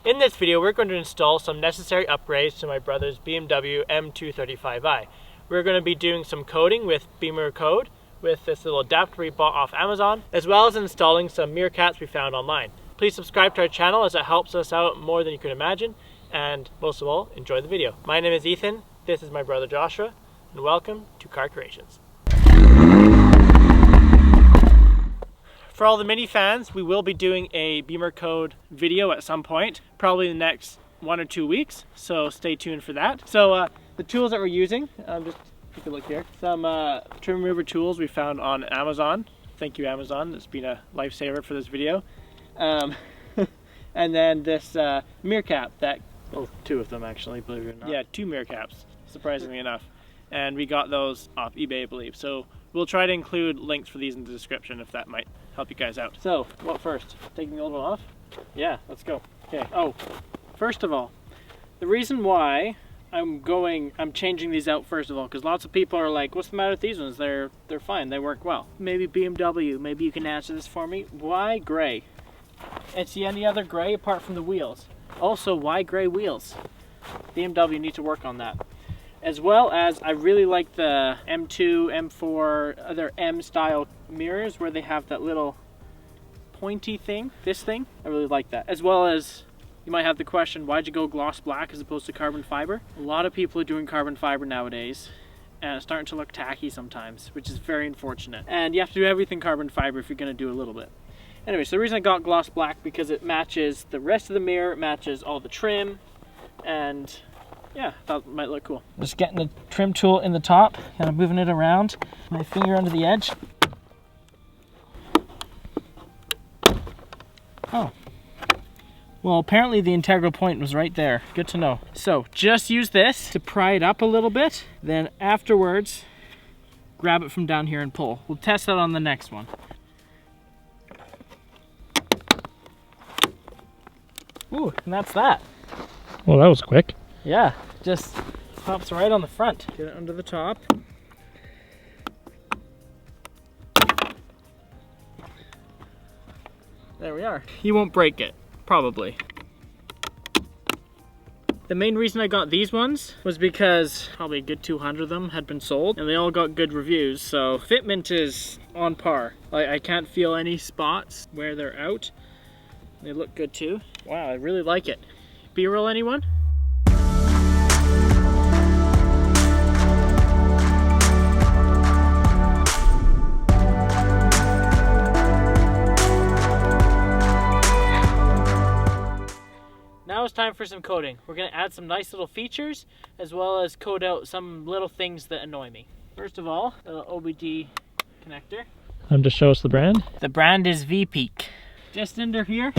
In this video, we're going to install some necessary upgrades to my brother's BMW M235i. We're going to be doing some coding with BimmerCode with this little adapter we bought off Amazon, as well as installing some meerkats we found online. Please subscribe to our channel as it helps us out more than you can imagine, and most of all, enjoy the video. My name is Ethan, this is my brother Joshua, and welcome to Car Creations. For all the Mini fans, we will be doing a BimmerCode video at some point, probably the next 1 or 2 weeks, so stay tuned for that. So the tools that we're using, just take a look here. Some trim remover tools we found on Amazon. Thank you, Amazon, it's been a lifesaver for this video. And then this meerkat that, oh, 2 of them actually, believe it or not. Yeah, 2 meerkats, surprisingly enough. And we got those off eBay, I believe. So we'll try to include links for these in the description if that might help you guys out. So, what first? Taking the old one off? Yeah, let's go. Okay. Oh, first of all, the reason why I'm changing these out first of all, because lots of people are like, what's the matter with these ones? They're fine, they work well. Maybe BMW, maybe you can answer this for me. Why gray? And see any other gray apart from the wheels? Also, why gray wheels? BMW needs to work on that. As well as, I really like the M2, M4, other M style mirrors where they have that little pointy thing, this thing. I really like that. As well as, you might have the question, why'd you go gloss black as opposed to carbon fiber? A lot of people are doing carbon fiber nowadays, and it's starting to look tacky sometimes, which is very unfortunate. And you have to do everything carbon fiber if you're gonna do a little bit. Anyway, so the reason I got gloss black, because it matches the rest of the mirror, it matches all the trim, and yeah, I thought it might look cool. Just getting the trim tool in the top, kind of moving it around, my finger under the edge. Oh. Well, apparently the integral point was right there. Good to know. So, just use this to pry it up a little bit, then afterwards, grab it from down here and pull. We'll test that on the next one. Ooh, and that's that. Well, that was quick. Yeah, just pops right on the front. Get it under the top. There we are. You won't break it, probably. The main reason I got these ones was because probably a good 200 of them had been sold and they all got good reviews, so fitment is on par. Like, I can't feel any spots where they're out. They look good too. Wow, I really like it. B-roll, anyone? Now it's time for some coding. We're going to add some nice little features as well as code out some little things that annoy me. First of all, the OBD connector. Just show us the brand. The brand is V-Peak. Just under here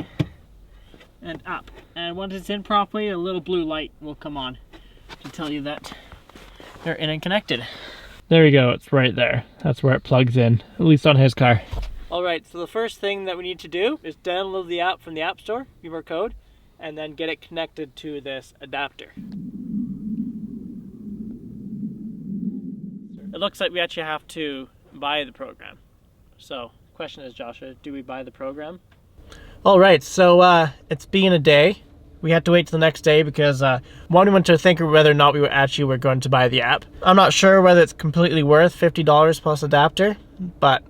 and up. And once it's in properly, a little blue light will come on to tell you that they're in and connected. There you go, it's right there. That's where it plugs in, at least on his car. Alright, so the first thing that we need to do is download the app from the App Store, BimmerCode, and then get it connected to this adapter. It looks like we actually have to buy the program. So, question is, Joshua, do we buy the program? Alright, so it's been a day. We had to wait till the next day because one, we went to think whether or not we were going to buy the app. I'm not sure whether it's completely worth $50 plus adapter, but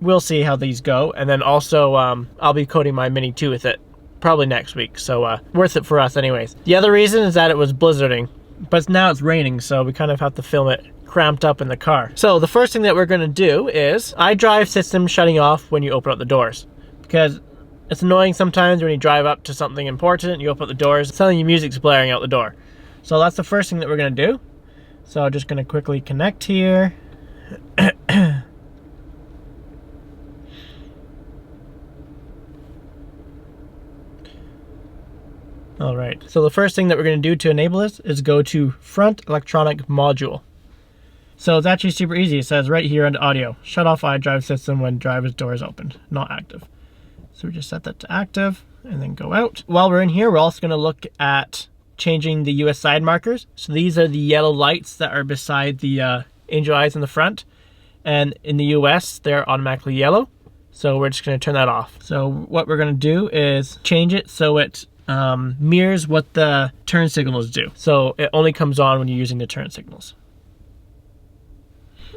we'll see how these go. And then also, I'll be coding my Mini 2 with it. Probably next week, so worth it for us anyways. The other reason is that it was blizzarding, but now it's raining, so we kind of have to film it cramped up in the car. So the first thing that we're going to do is iDrive system shutting off when you open up the doors, because it's annoying sometimes when you drive up to something important, you open up the doors, suddenly your music's blaring out the door. So that's the first thing that we're going to do. So I'm just going to quickly connect here. Alright, so the first thing that we're going to do to enable this is go to Front Electronic Module. So it's actually super easy. It says right here under Audio, shut off iDrive system when driver's door is opened, not active. So we just set that to active and then go out. While we're in here, we're also going to look at changing the US side markers. So these are the yellow lights that are beside the angel eyes in the front. And in the US, they're automatically yellow. So we're just going to turn that off. So what we're going to do is change it so it mirrors what the turn signals do. So it only comes on when you're using the turn signals.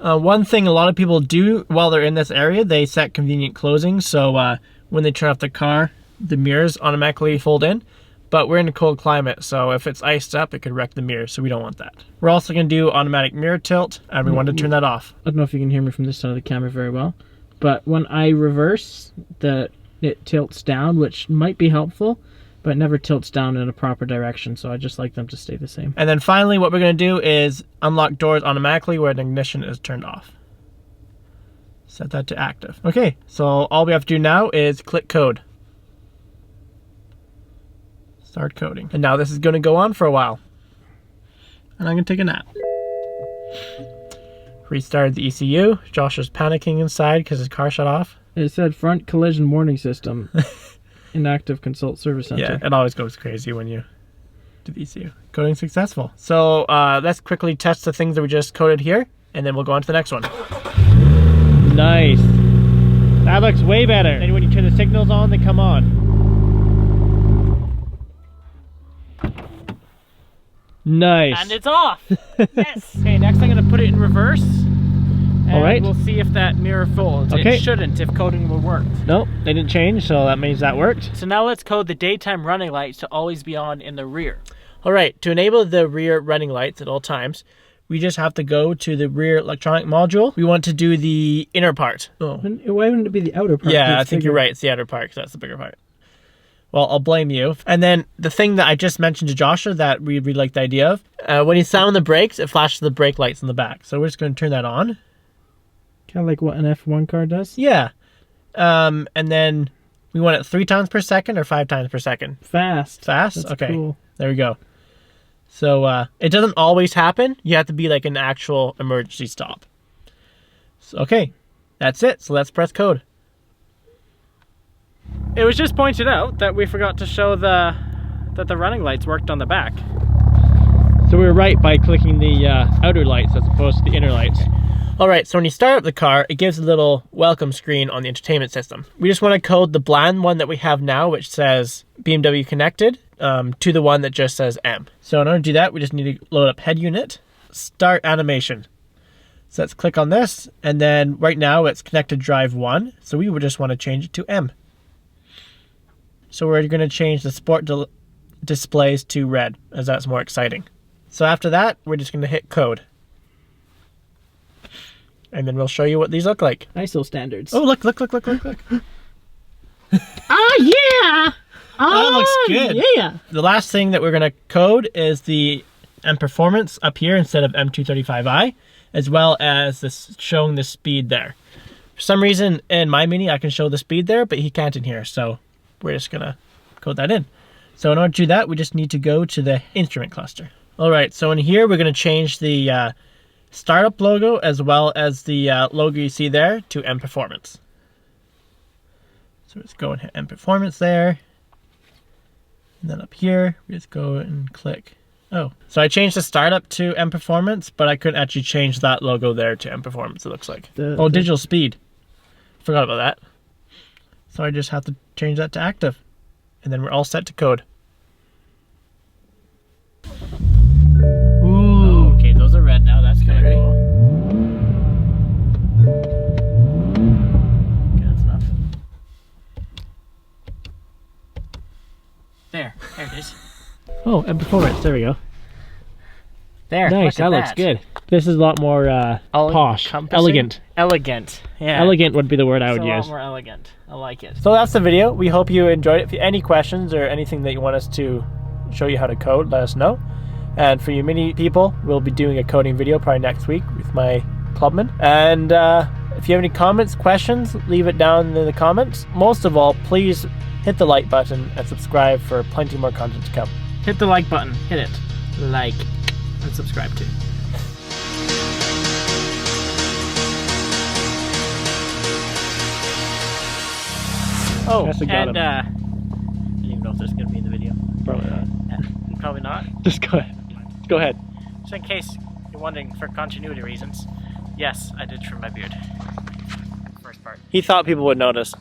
One thing a lot of people do while they're in this area, they set convenient closing. So when they turn off the car, the mirrors automatically fold in. But we're in a cold climate, so if it's iced up, it could wreck the mirror, so we don't want that. We're also going to do automatic mirror tilt, and we want to turn that off. I don't know if you can hear me from this side of the camera very well, but when I reverse, it tilts down, which might be helpful, but it never tilts down in a proper direction, so I just like them to stay the same. And then finally, what we're going to do is unlock doors automatically where the ignition is turned off. Set that to active. Okay, so all we have to do now is click code. Start coding. And now this is going to go on for a while. And I'm going to take a nap. Restarted the ECU. Josh was panicking inside because his car shut off. It said front collision warning system. Inactive, consult service center. Yeah, it always goes crazy when you do the ECU. Coding successful. So let's quickly test the things that we just coded here, and then we'll go on to the next one. Nice. That looks way better. And when you turn the signals on, they come on. Nice. And it's off. Yes. Okay, next I'm going to put it in reverse. And all right. We'll see if that mirror folds. Okay. It shouldn't if coding will work. Nope, they didn't change, so that means that worked. So now let's code the daytime running lights to always be on in the rear. All right, to enable the rear running lights at all times, we just have to go to the rear electronic module. We want to do the inner part. Oh. Why wouldn't it be the outer part? Yeah, I think you're right. It's the outer part because that's the bigger part. Well, I'll blame you. And then the thing that I just mentioned to Joshua that we really like the idea of, when you slam on the brakes, it flashes the brake lights in the back. So we're just going to turn that on. Kind of like what an F1 car does? Yeah. And then we want it 3 times per second or 5 times per second? Fast. Fast? That's okay. Cool. There we go. So it doesn't always happen. You have to be like an actual emergency stop. So, okay. That's it. So let's press code. It was just pointed out that we forgot to show that the running lights worked on the back. So we were right by clicking the outer lights as opposed to the inner lights. All right, so when you start up the car, it gives a little welcome screen on the entertainment system. We just want to code the bland one that we have now, which says BMW connected, to the one that just says M. So in order to do that, we just need to load up head unit, start animation. So let's click on this, and then right now it's connected drive 1, so we would just want to change it to M. So we're going to change the sport displays to red, as that's more exciting. So after that, we're just going to hit code. And then we'll show you what these look like. ISO standards. Oh, look. Oh, yeah! That looks good. Yeah! The last thing that we're going to code is the M performance up here instead of M235i, as well as this showing the speed there. For some reason, in my Mini, I can show the speed there, but he can't in here, so we're just going to code that in. So in order to do that, we just need to go to the instrument cluster. All right, so in here, we're going to change the startup logo as well as the logo you see there to M Performance. So let's go and hit M Performance there. And then up here, we just go and click. Oh, so I changed the startup to M Performance, but I couldn't actually change that logo there to M Performance, it looks like. Digital speed. Forgot about that. So I just have to change that to active. And then we're all set to code. Ooh, okay, those are red now. That's kind of cool. Okay, that's enough. There it is. Oh, and performance, there we go. There, nice, that looks good. This is a lot more posh, elegant. Elegant, yeah. Elegant would be the word I would use. A lot more elegant. I like it. So that's the video. We hope you enjoyed it. If you have any questions or anything that you want us to show you how to code, let us know. And for you Mini people, we'll be doing a coding video probably next week with my clubman. And if you have any comments, questions, leave it down in the comments. Most of all, please hit the like button and subscribe for plenty more content to come. Hit the like button. Hit it. Like and subscribe to. Oh, and I don't even know if there's going to be in the video. Probably not. Probably not. Just go ahead. Go ahead. So in case you're wondering for continuity reasons, yes, I did trim my beard. First part. He thought people would notice.